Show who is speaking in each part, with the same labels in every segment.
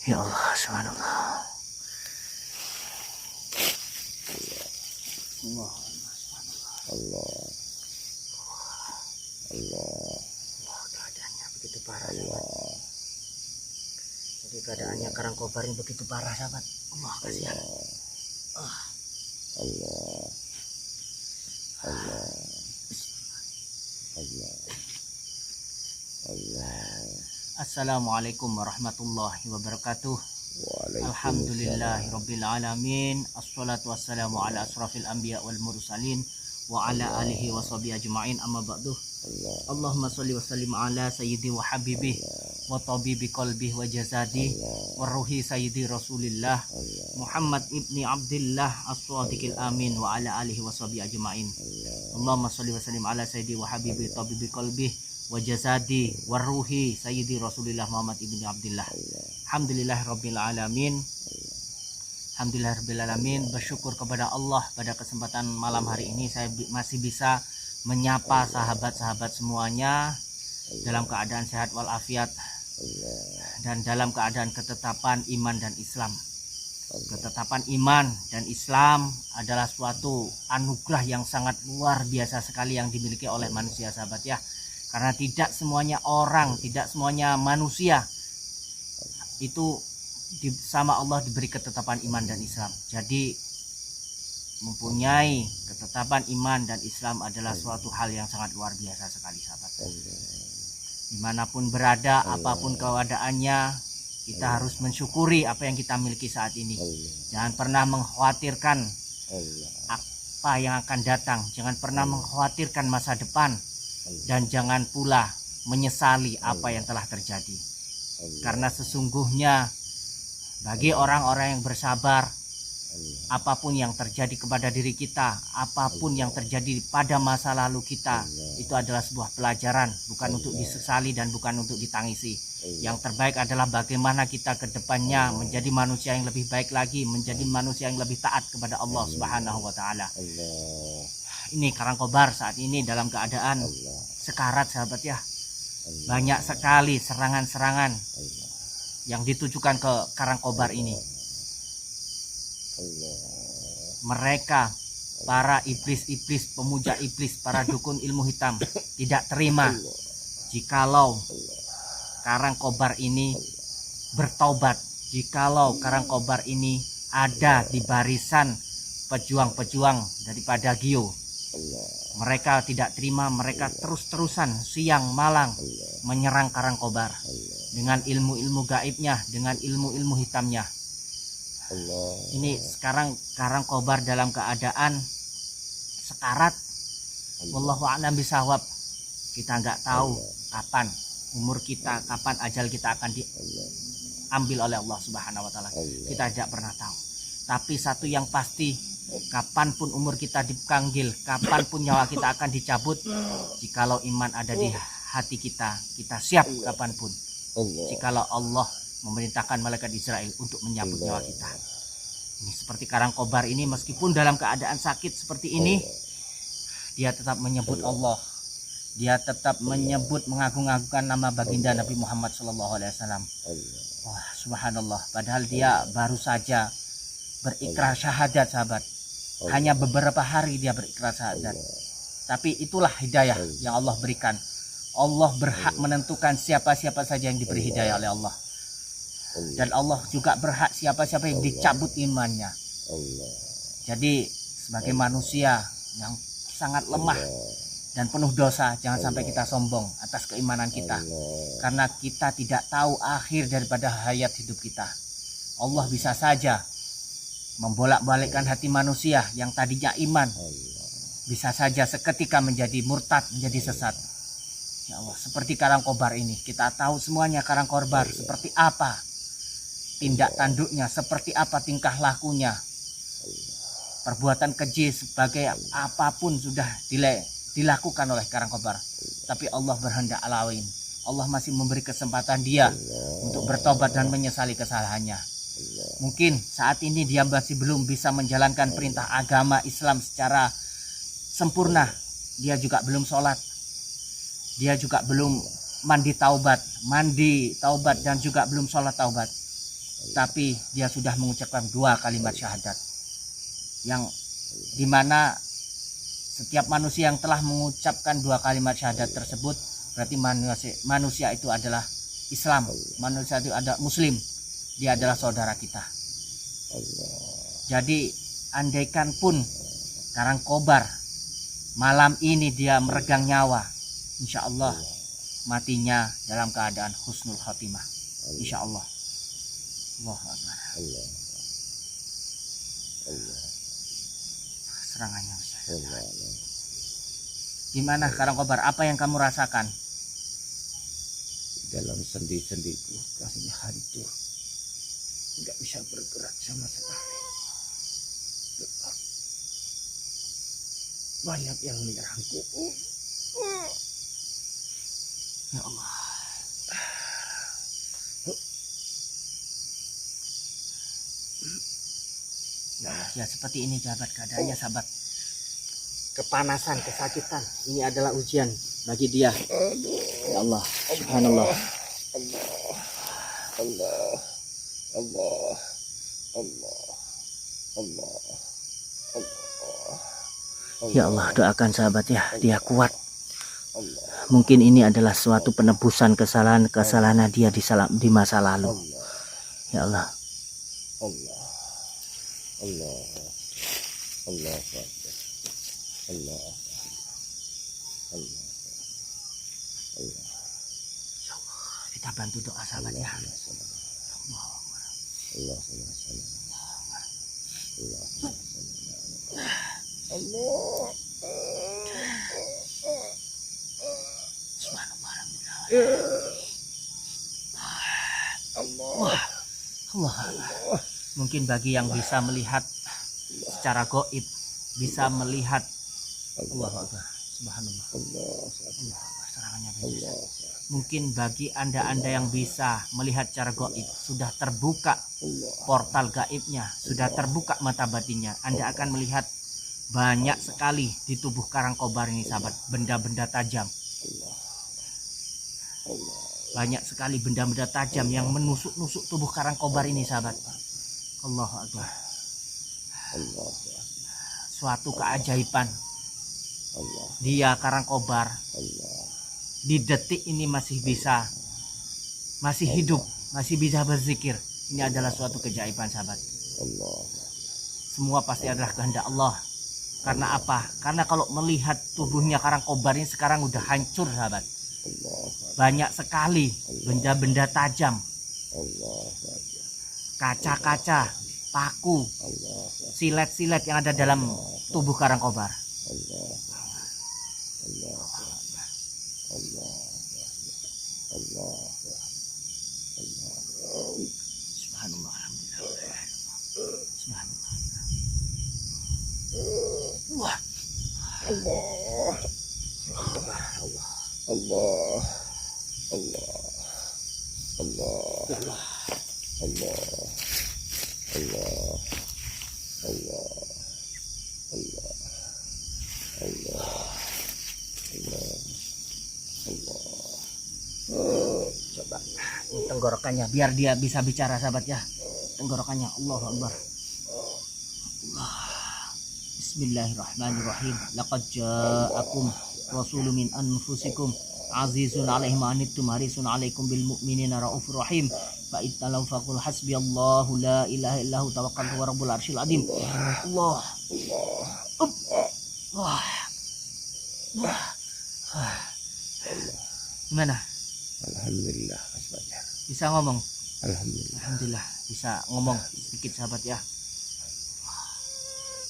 Speaker 1: Ya Allah, subhanallah. Allah.
Speaker 2: Allah. Allah.
Speaker 1: Keadaannya begitu parah, sahabat. Jadi keadaannya Karangkobar ini begitu parah, sahabat. Allah, kasihan.
Speaker 2: Allah. Allah. Allah. Allah. Allah.
Speaker 1: Assalamualaikum warahmatullahi wabarakatuh. Alhamdulillahirabbil alamin. Assalatu wassalamu ala asrafil anbiya wal mursalin wa ala alihi washabihi ajmain. Amma ba'du. Allahumma shalli wa sallim ala sayyidi wa habibi wa tabibi qalbi wa jazadi wa ruhi sayyidi Rasulillah Muhammad ibni Abdillah as-sadiqil amin wa ala alihi washabihi ajmain. Allahumma shalli wa sallim ala sayyidi wa habibi tabibi qalbi wa jazadi wa ruhi sayyidi Rasulillah Muhammad ibni Abdillah. Alhamdulillahirabbil alamin. Alhamdulillahirabbil alamin. Bersyukur kepada Allah pada kesempatan malam hari ini saya masih bisa menyapa sahabat-sahabat semuanya dalam keadaan sehat walafiat dan dalam keadaan ketetapan iman dan Islam. Ketetapan iman dan Islam adalah suatu anugerah yang sangat luar biasa sekali yang dimiliki oleh manusia, sahabat ya. Karena tidak semuanya orang, tidak semuanya manusia itu sama Allah diberi ketetapan iman dan Islam. Jadi mempunyai ketetapan iman dan Islam adalah suatu hal yang sangat luar biasa sekali, sahabat. Dimanapun berada, apapun keadaannya, kita harus mensyukuri apa yang kita miliki saat ini. Jangan pernah mengkhawatirkan apa yang akan datang. Jangan pernah mengkhawatirkan masa depan. Dan jangan pula menyesali apa yang telah terjadi. Karena sesungguhnya bagi orang-orang yang bersabar, apapun yang terjadi kepada diri kita, apapun yang terjadi pada masa lalu kita, itu adalah sebuah pelajaran, bukan untuk disesali dan bukan untuk ditangisi. Yang terbaik adalah bagaimana kita ke depannya menjadi manusia yang lebih baik lagi, menjadi manusia yang lebih taat kepada Allah Subhanahu wa taala. Ini Karangkobar saat ini dalam keadaan sekarat, sahabat ya. Banyak sekali serangan-serangan yang ditujukan ke Karangkobar ini. Mereka, para iblis-iblis, pemuja iblis, para dukun ilmu hitam tidak terima jikalau Karangkobar ini bertaubat, jikalau Karangkobar ini ada di barisan pejuang-pejuang daripada Gio. Mereka tidak terima, mereka terus-terusan siang malam menyerang Karangkobar dengan ilmu-ilmu gaibnya, dengan ilmu-ilmu hitamnya. Ini sekarang Karangkobar dalam keadaan sekarat. Wallahu a'lam bishawab. Kita nggak tahu kapan umur kita, kapan ajal kita akan diambil oleh Allah Subhanahu wa taala. Kita tidak pernah tahu. Tapi satu yang pasti, kapanpun umur kita dipanggil, kapanpun nyawa kita akan dicabut, jikalau iman ada di hati kita, kita siap kapanpun. Jikalau Allah memerintahkan malaikat Israel untuk menyambut nyawa kita. Ini seperti Karangkobar ini, meskipun dalam keadaan sakit seperti ini, dia tetap menyebut Allah. Dia tetap menyebut, mengagung-agungkan nama baginda Nabi Muhammad SAW. Wah, subhanallah. Padahal dia baru saja berikrar syahadat, sahabat. Hanya beberapa hari dia berikrar syahadat. Tapi itulah hidayah yang Allah berikan. Allah berhak menentukan siapa-siapa saja yang diberi hidayah oleh Allah. Dan Allah juga berhak siapa-siapa yang dicabut imannya. Jadi sebagai manusia yang sangat lemah dan penuh dosa, jangan sampai kita sombong atas keimanan kita. Karena kita tidak tahu akhir daripada hayat hidup kita. Allah bisa saja membolak-balikkan hati manusia yang tadinya iman, bisa saja seketika menjadi murtad, menjadi sesat. Ya Allah, seperti Karangkobar ini, kita tahu semuanya Karangkobar seperti apa tindak tanduknya, seperti apa tingkah lakunya. Perbuatan keji sebagai apapun sudah dilakukan oleh Karangkobar, tapi Allah berhendak lain. Allah masih memberi kesempatan dia untuk bertobat dan menyesali kesalahannya. Mungkin saat ini dia masih belum bisa menjalankan perintah agama Islam secara sempurna. Dia juga belum sholat, dia juga belum mandi taubat dan juga belum sholat taubat. tapi dia sudah mengucapkan 2 kalimat syahadat, yang dimana setiap manusia yang telah mengucapkan 2 kalimat syahadat tersebut berarti manusia itu adalah Islam, manusia itu ada Muslim, dia adalah saudara kita. Jadi andaikan pun Karangkobar malam ini dia meregang nyawa, insya Allah matinya dalam keadaan husnul khotimah, insya Allah. Allahu Akbar. Serangannya Ustaz. Gimana Karangkobar, apa yang kamu rasakan?
Speaker 2: Dalam sendi-sendiku rasanya hancur, nggak bisa bergerak sama sekali. Banyak yang menyerangku.
Speaker 1: Ya Allah. Ya seperti ini sahabat keadaannya sahabat. Kepanasan, kesakitan, ini adalah ujian bagi dia. Ya Allah, subhanallah. Ya Allah, doakan sahabat ya, dia kuat. Mungkin ini adalah suatu penebusan kesalahan dia di masa lalu. Ya Allah. Kita bantu doa sahabat ya. Allah. Mungkin bagi yang bisa melihat secara gaib, bisa melihat Allah Akbar, subhanallah. Serangannya banyak. Mungkin bagi anda-anda yang bisa melihat secara gaib, sudah terbuka portal gaibnya, sudah terbuka mata batinnya, Anda akan melihat banyak sekali di tubuh Karangkobar ini sahabat, benda-benda tajam. Banyak sekali benda-benda tajam yang menusuk-nusuk tubuh Karangkobar ini sahabat. Allahu Akbar. Suatu keajaiban. Dia Karangkobar di detik ini masih hidup, masih bisa berzikir. Ini adalah suatu keajaiban sahabat. Semua pasti adalah kehendak Allah. Karena apa? Karena kalau melihat tubuhnya Karangkobar ini sekarang udah hancur sahabat. Banyak sekali benda-benda tajam, kaca-kaca, paku, silet-silet yang ada dalam tubuh Karangkobar. Subhanallah, alhamdulillah. Subhanallah. Wah. Coba tenggorokannya biar dia bisa bicara sahabat ya. Tenggorokannya, Allahu Akbar. Bismillahirrahmanirrahim. Laqad ja'akum rasulun min anfusikum azizun 'alaihi ma anittum harisun 'alaikum bil mu'minina raufur rahim. Fa ittalau faqul hasbiyallahu la ilaha illahu tawakkaltu wa rabbul arsyil azim. Allah. Wah. Gimana?
Speaker 2: Alhamdulillah, Mas Fajar.
Speaker 1: Bisa ngomong?
Speaker 2: Alhamdulillah
Speaker 1: Bisa ngomong sedikit sahabat ya.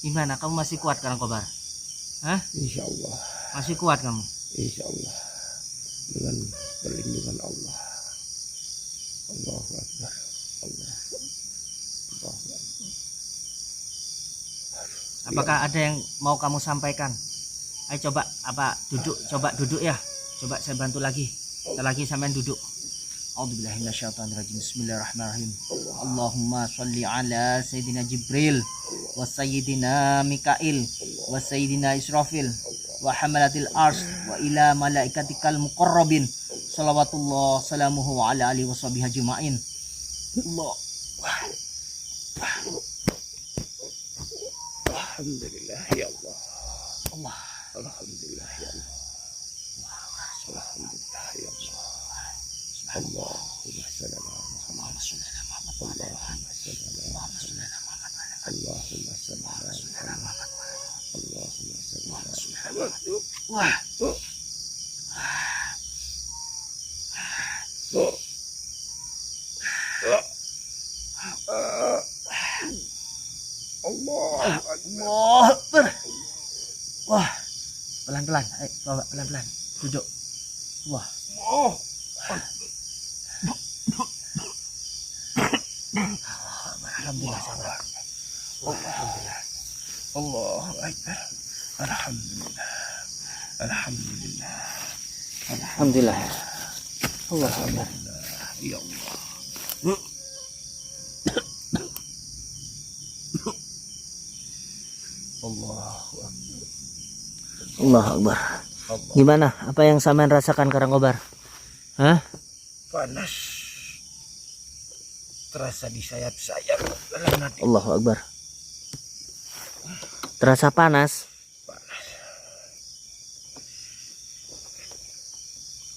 Speaker 1: Gimana, kamu masih kuat Karangkobar? Hah?
Speaker 2: Insya Allah.
Speaker 1: Masih kuat kamu?
Speaker 2: Insya Allah, dengan perlindungan Allah. Allahu Akbar.
Speaker 1: Apakah ada yang mau kamu sampaikan? Ayo coba duduk ya. Coba saya bantu lagi. Kita lagi sampean duduk. A'udzubillahi minasyaitonirrajim. Bismillahirrahmanirrahim. Allahumma sholli ala sayyidina Jibril wa sayyidina Mikail wa sayyidina Israfil wa hamalatil ars wa ila malaikatikal muqarrabin. Shalawatullah salamuhu ala alihi washabihi ajma'in. Allah.
Speaker 2: Alhamdulillah ya Allah. Alhamdulillah ya Allah. Alhamdulillah ya Allah. Allahumma salli ala Muhammad. Allahumma salli ala Muhammad. Allahumma salli ala Muhammad. Allahumma salli ala Muhammad.
Speaker 1: Wah,
Speaker 2: Allah
Speaker 1: Akbar. Wah, pelan-pelan, ayo bawa pelan-pelan, duduk. Wah, alhamdulillah sabar.
Speaker 2: Alhamdulillah. Allahu Akbar. Alhamdulillah. Alhamdulillah.
Speaker 1: Alhamdulillah. Allah Akbar.
Speaker 2: Ya Allah. Allahu Akbar.
Speaker 1: Allah Akbar.
Speaker 2: Allah.
Speaker 1: Gimana? Apa yang sampean rasakan Karangkobar? Hah?
Speaker 2: Panas. Terasa di sayap-sayap dalam hati.
Speaker 1: Allahu Akbar. Terasa panas.
Speaker 2: Panas.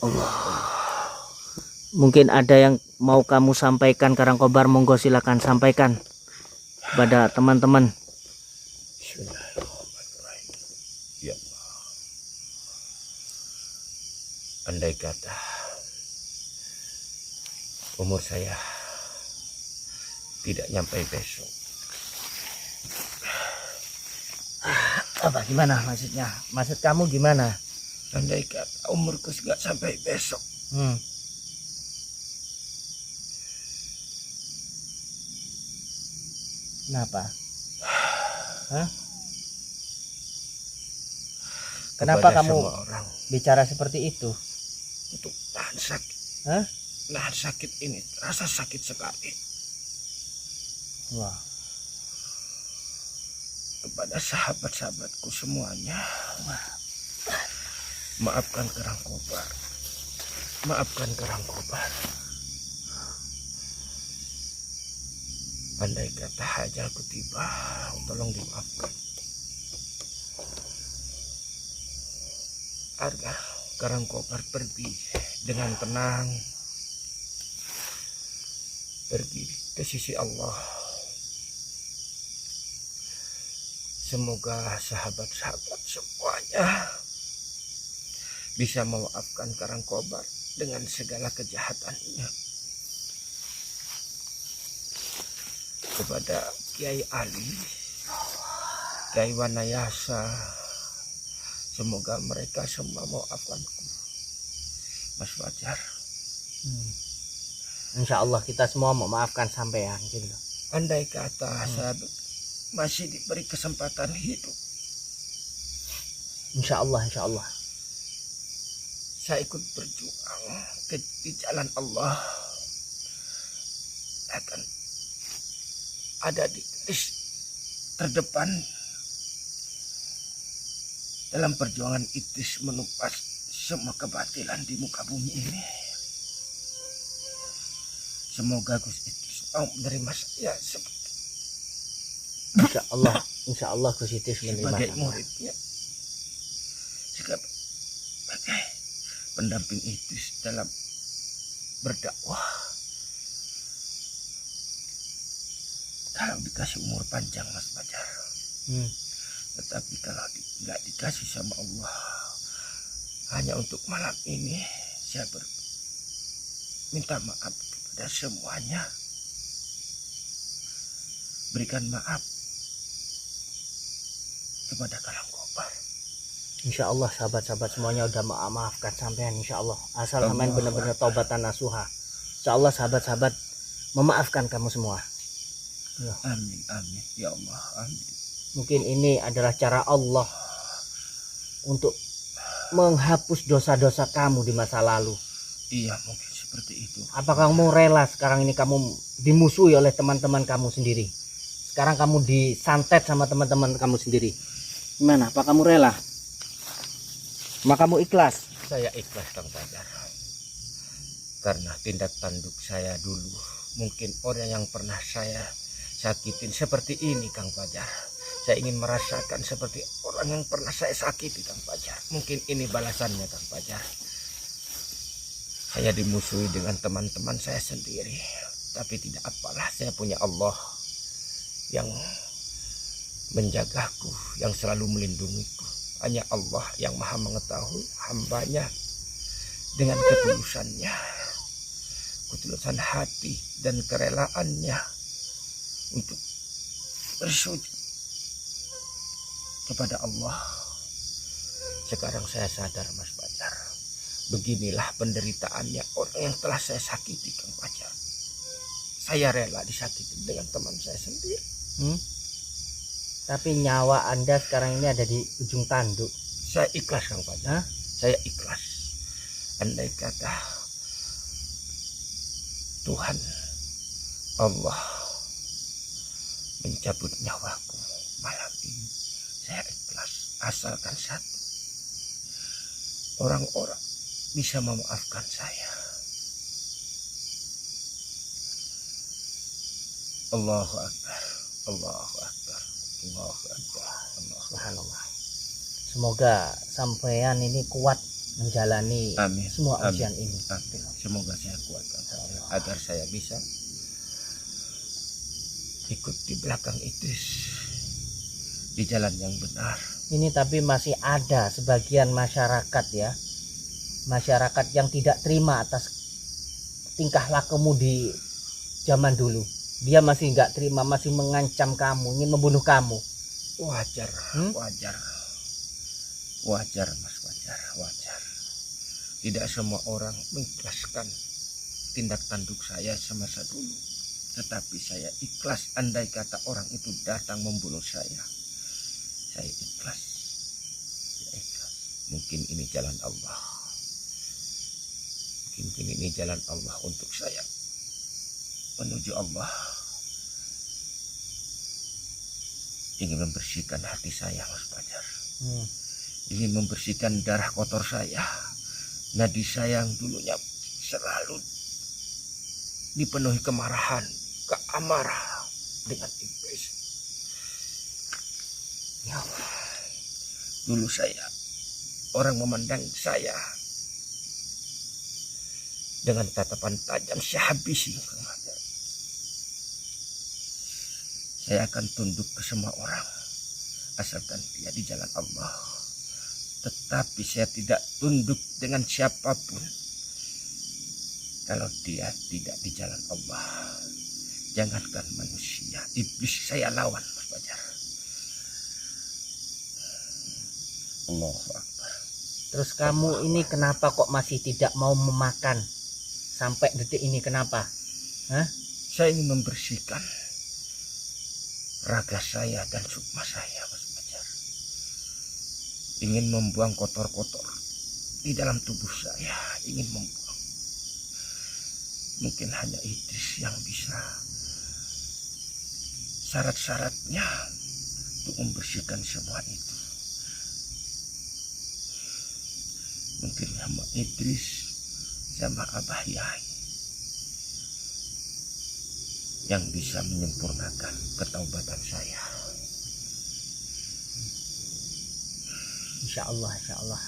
Speaker 1: Allah. Mungkin ada yang mau kamu sampaikan Karangkobar, monggo silakan sampaikan kepada teman-teman.
Speaker 2: Bismillahirrahmanirrahim. Ya Allah. Andai kata umur saya tidak nyampe besok,
Speaker 1: Apa gimana maksudnya? Maksud kamu gimana?
Speaker 2: andai kata umurku nggak sampai besok,
Speaker 1: Kenapa? Hah? Kenapa
Speaker 2: kepada
Speaker 1: kamu
Speaker 2: semua orang
Speaker 1: bicara seperti itu?
Speaker 2: untuk tahan sakit,
Speaker 1: Hah?
Speaker 2: nahan sakit ini, rasa sakit sekali.
Speaker 1: Wah.
Speaker 2: Kepada sahabat-sahabatku semuanya, maafkan Karangkobar, maafkan Karangkobar. Andai kata hajalku tiba, tolong dimaafkan. Agar Karangkobar pergi dengan tenang, pergi ke sisi Allah. Semoga sahabat-sahabat semuanya bisa memaafkan Karangkobar dengan segala kejahatannya. Kepada Kiai Ali, Kiai Wanayasa, semoga mereka semua memaafkanku. Mas Fajar,
Speaker 1: Insya Allah kita semua memaafkan sampean gitu.
Speaker 2: andai kata saya masih diberi kesempatan hidup,
Speaker 1: Insya Allah, insya Allah.
Speaker 2: saya ikut berjuang di jalan Allah, akan ada di garis terdepan dalam perjuangan Itis menumpas semua kebatilan di muka bumi ini. Semoga Gus Itis mau menerima saya
Speaker 1: Insya Allah Gus Itis menerima
Speaker 2: sebagai
Speaker 1: sampean.
Speaker 2: muridnya, sebagai pendamping Itis dalam berdakwah. Kalau dikasih umur panjang Mas Fajar, tetapi kalau nggak dikasih sama Allah, hanya untuk malam ini saya minta maaf kepada semuanya. Berikan maaf kepada Karangkobar.
Speaker 1: Insya Allah sahabat-sahabat semuanya udah maafkan sampean, insya Allah. Asal sampean benar-benar taubatan nasuha. Insya Allah sahabat-sahabat memaafkan kamu semua.
Speaker 2: Amin, amin, ya Allah, amin.
Speaker 1: Mungkin ini adalah cara Allah untuk menghapus dosa-dosa kamu di masa lalu.
Speaker 2: Iya, mungkin seperti itu.
Speaker 1: Apakah kamu rela sekarang ini kamu dimusuhi oleh teman-teman kamu sendiri? Sekarang kamu disantet sama teman-teman kamu sendiri. Gimana? Apa kamu rela? Maka kamu ikhlas?
Speaker 2: Saya ikhlas Kang Fajar, karena tindak tanduk saya dulu
Speaker 3: mungkin orang yang pernah saya sakitin seperti ini Kang Fajar. Saya ingin merasakan seperti orang yang pernah saya sakiti Kang Fajar. Mungkin ini balasannya Kang Fajar. Saya dimusuhi dengan teman-teman saya sendiri. Tapi tidak apalah, saya punya Allah yang menjagaku, yang selalu melindungiku. Hanya Allah yang maha mengetahui hambanya dengan ketulusannya, ketulusan hati dan kerelaannya untuk bersujud kepada Allah. Sekarang saya sadar Mas Fajar, beginilah penderitaannya orang yang telah saya sakiti Kang Fajar. Saya rela disakiti dengan teman saya sendiri.
Speaker 1: Tapi nyawa Anda sekarang ini ada di ujung tanduk.
Speaker 3: Saya ikhlas Kang Fajar. Saya ikhlas. Andai kata Tuhan Allah mencabut nyawaku malam ini, saya ikhlas. Asalkan satu, orang-orang bisa memaafkan saya. Allahu Akbar, Allahu Akbar, Allahu Akbar,
Speaker 1: Subhanallah. Semoga sampean ini kuat menjalani
Speaker 3: Amin.
Speaker 1: semua
Speaker 3: Amin.
Speaker 1: ujian ini.
Speaker 3: Amin. Semoga saya kuat agar saya bisa ikut di belakang Idris di jalan yang benar.
Speaker 1: Ini tapi masih ada sebagian masyarakat ya, masyarakat yang tidak terima atas tingkah lakumu di zaman dulu. Dia masih nggak terima, masih mengancam kamu, ingin membunuh kamu.
Speaker 3: Wajar, wajar Mas, wajar. Tidak semua orang mengikhlaskan tindak tanduk saya semasa dulu. Tetapi saya ikhlas andai kata orang itu datang membunuh saya. Saya ikhlas. Mungkin ini jalan Allah. Mungkin ini jalan Allah untuk saya menuju Allah. Ingin membersihkan hati saya Mas Fajar. Ingin membersihkan darah kotor saya. Nadi saya yang dulunya selalu dipenuhi kemarahan, keamarah dengan iblis. Ya Allah, dulu saya, orang memandang saya dengan tatapan tajam, saya habisi. Saya akan tunduk ke semua orang asalkan dia di jalan Allah. Tetapi saya tidak tunduk dengan siapapun kalau dia tidak di jalan Allah. Jangankan manusia, iblis saya lawan Mas Fajar. Allahu Akbar.
Speaker 1: Terus kamu ini kenapa kok masih tidak mau memakan sampai detik ini, kenapa?
Speaker 3: Saya ingin membersihkan raga saya dan sukma saya Mas Fajar. Ingin membuang kotor-kotor di dalam tubuh saya, ingin membuang. Mungkin hanya Idris yang bisa syarat-syaratnya untuk membersihkan semua itu. Mungkin sama Idris sama Abah Yai yang bisa menyempurnakan ketaubatan saya.
Speaker 1: Insya Allah, insya Allah.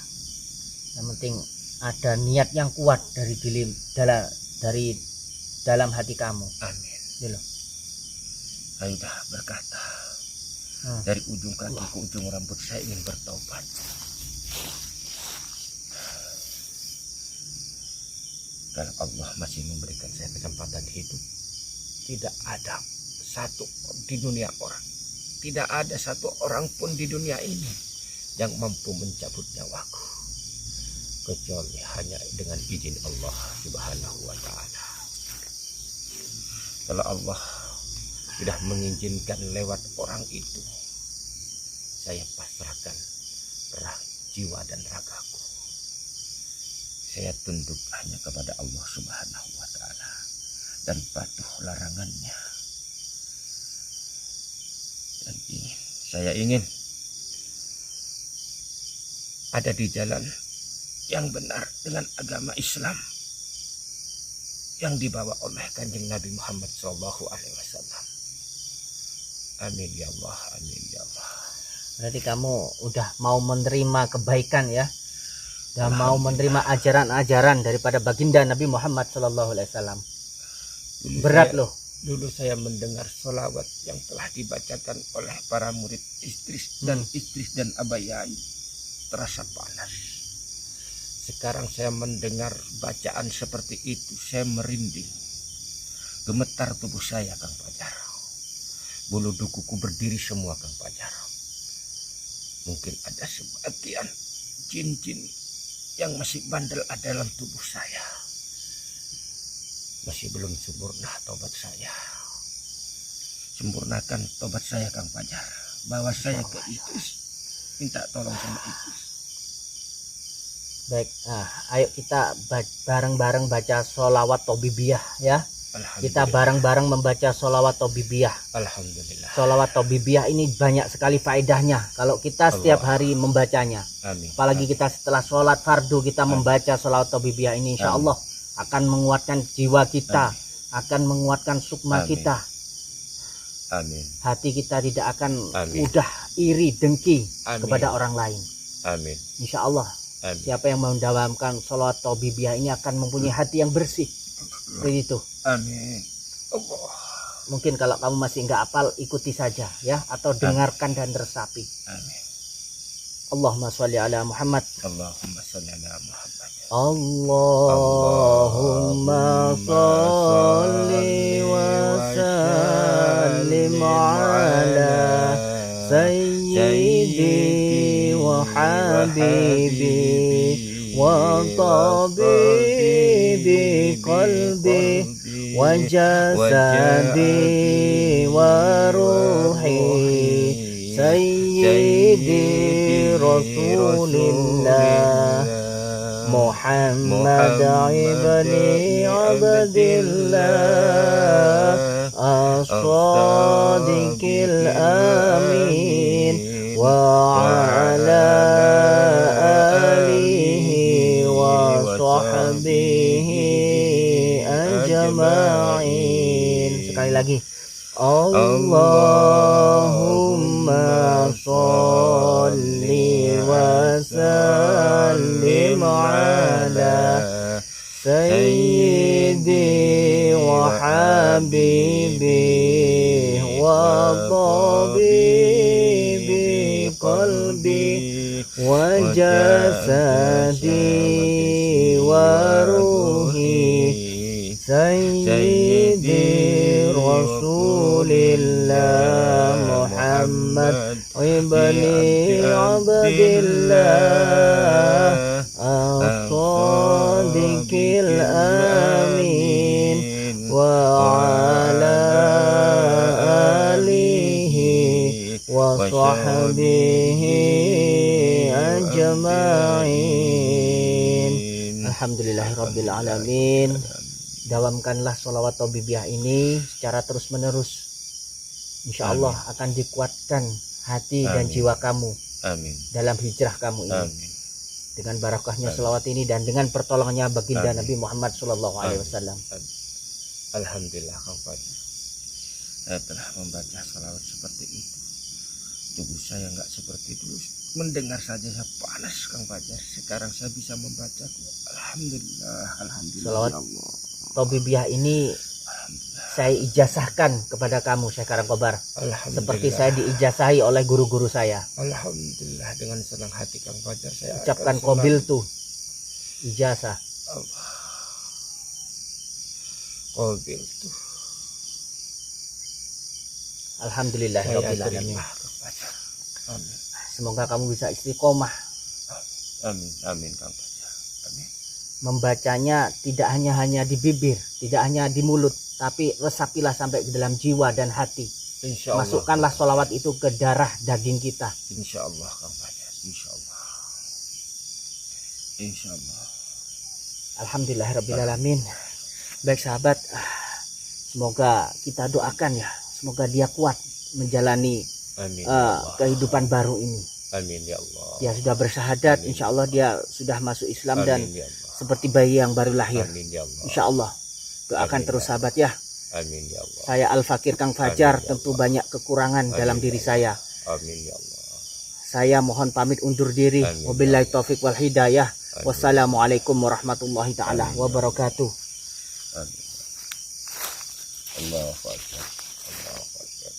Speaker 1: Yang penting ada niat yang kuat dari dalam hati kamu.
Speaker 3: Amin.
Speaker 1: Gitu.
Speaker 3: Saya sudah berkata dari ujung kaki ke ujung rambut saya ingin bertaubat. Kalau Allah masih memberikan saya kesempatan hidup, tidak ada satu di dunia orang, tidak ada satu orang pun di dunia ini yang mampu mencabut nyawaku kecuali hanya dengan izin Allah Subhanahu wa Ta'ala. Kalau Allah sudah mengizinkan lewat orang itu, saya pasrahkan jiwa dan ragaku. Saya tunduk hanya kepada Allah Subhanahu wa Ta'ala dan patuh larangannya. Dan saya ingin ada di jalan yang benar dengan agama Islam. yang dibawa oleh Kanjeng Nabi Muhammad Shallallahu Alaihi Wasallam. Amin ya Allah, amin ya Allah.
Speaker 1: Berarti kamu udah mau menerima kebaikan ya, udah mau menerima ajaran-ajaran daripada baginda Nabi Muhammad Shallallahu Alaihi Wasallam. Berat loh.
Speaker 3: Dulu saya mendengar sholawat yang telah dibacakan oleh para murid istris dan abayai, terasa panas. Sekarang saya mendengar bacaan seperti itu, saya merinding. Gemetar tubuh saya, Kang Fajar. Bulu dukuku berdiri semua, Kang Fajar. Mungkin ada sebagian jin-jin yang masih bandel ada dalam tubuh saya. Masih belum sempurna tobat saya. Sempurnakan tobat saya, Kang Fajar. Bawa saya ke Idris. Minta tolong sama Idris.
Speaker 1: Baik, ayo kita bareng-bareng baca sholawat Tobibiyah ya. Kita bareng-bareng membaca sholawat Tobibiyah.
Speaker 3: Alhamdulillah.
Speaker 1: Sholawat Tobibiyah ini banyak sekali faedahnya kalau kita setiap hari membacanya.
Speaker 3: Amin.
Speaker 1: Apalagi kita setelah sholat fardu kita membaca sholawat Tobibiyah ini, insya Allah akan menguatkan jiwa kita, akan menguatkan sukma kita.
Speaker 3: Amin.
Speaker 1: Hati kita tidak akan mudah iri dengki kepada orang lain.
Speaker 3: Amin.
Speaker 1: Insya Allah.
Speaker 3: Amin.
Speaker 1: Siapa yang mendawamkan sholawat Tobibiyah ini akan mempunyai hati yang bersih. Seperti itu.
Speaker 3: Amin. Allah.
Speaker 1: Mungkin kalau kamu masih nggak hafal, ikuti saja ya, atau dengarkan dan resapi.
Speaker 3: Amin.
Speaker 1: Allahumma sholli ala Muhammad.
Speaker 3: Allahumma sholli ala Muhammad.
Speaker 1: Allahumma sholli wa sallim ala sayyidi wa habibi wa tabibi qalbi wa jasadi wa ruhi sayyidi rasulillah Muhammad ibni Abdillah as-sadiqil amin wa ala alihi wa sahbihi ajma'in. Sekali lagi, Allahumma sholli wa sallim ala sayyidi wa habibi wa tabibi qalbi wa jasadi wa ruhi sayyidi rasulillah Muhammad ibni Abdillah as-sadiqil amin wa ala alihi wa sahbihi ajma'in. Alhamdulillahirabbil alamin. Dawamkanlah sholawat Tobibiyah ini secara terus menerus. Insya Allah akan dikuatkan hati dan jiwa kamu dalam hijrah kamu ini. Dengan barakahnya sholawat ini dan dengan pertolongannya baginda Nabi Muhammad Sallallahu Alaihi Wasallam.
Speaker 3: Alhamdulillah, Kang Fajar. Saya telah membaca sholawat seperti itu. Tubuh saya nggak seperti dulu. Mendengar saja saya panas, Kang Fajar. Sekarang saya bisa membaca. Alhamdulillah, alhamdulillah.
Speaker 1: Sholawat
Speaker 3: ya Allah.
Speaker 1: Tobibiyah ini saya ijazahkan kepada kamu, Syekh Karangkobar, seperti saya diijazahi oleh guru-guru saya.
Speaker 3: Alhamdulillah, dengan senang hati Kang Fajar saya
Speaker 1: ucapkan qabil tuh ijazah.
Speaker 3: Qabil tuh.
Speaker 1: Alhamdulillahirabbil alamin.
Speaker 3: Amin.
Speaker 1: Semoga kamu bisa istiqomah.
Speaker 3: Amin, amin Kang Fajar. Amin.
Speaker 1: Membacanya tidak hanya di bibir, tidak hanya di mulut, tapi resapilah sampai ke dalam jiwa dan hati.
Speaker 3: Insya Allah.
Speaker 1: Masukkanlah sholawat itu ke darah daging kita.
Speaker 3: Insya Allah, Kang Fajar. Insya Allah. Insya Allah.
Speaker 1: Alhamdulillahirabbil alamin. Baik sahabat, semoga kita doakan ya, semoga dia kuat menjalani kehidupan baru ini.
Speaker 3: Amin ya Allah.
Speaker 1: Dia sudah bersyahadat, insya Allah dia sudah masuk Islam dan
Speaker 3: ya Allah.
Speaker 1: seperti bayi yang baru lahir.
Speaker 3: Amin ya Allah.
Speaker 1: Insya Allah. Doakan
Speaker 3: Amin,
Speaker 1: terus
Speaker 3: ya
Speaker 1: sahabat ya.
Speaker 3: Amin ya Allah.
Speaker 1: Saya Al-Fakir Kang Fajar
Speaker 3: Amin, ya
Speaker 1: tentu
Speaker 3: Allah.
Speaker 1: banyak kekurangan
Speaker 3: Amin,
Speaker 1: dalam
Speaker 3: ya
Speaker 1: diri
Speaker 3: Allah.
Speaker 1: saya.
Speaker 3: Amin ya Allah.
Speaker 1: Saya mohon pamit undur diri.
Speaker 3: Amin, ya
Speaker 1: Wabillahi
Speaker 3: Allah.
Speaker 1: taufik wal hidayah.
Speaker 3: Amin.
Speaker 1: Wassalamualaikum warahmatullahi taala
Speaker 3: Amin.
Speaker 1: wabarakatuh.
Speaker 2: Amin. Allahu Akbar. Allahu Akbar.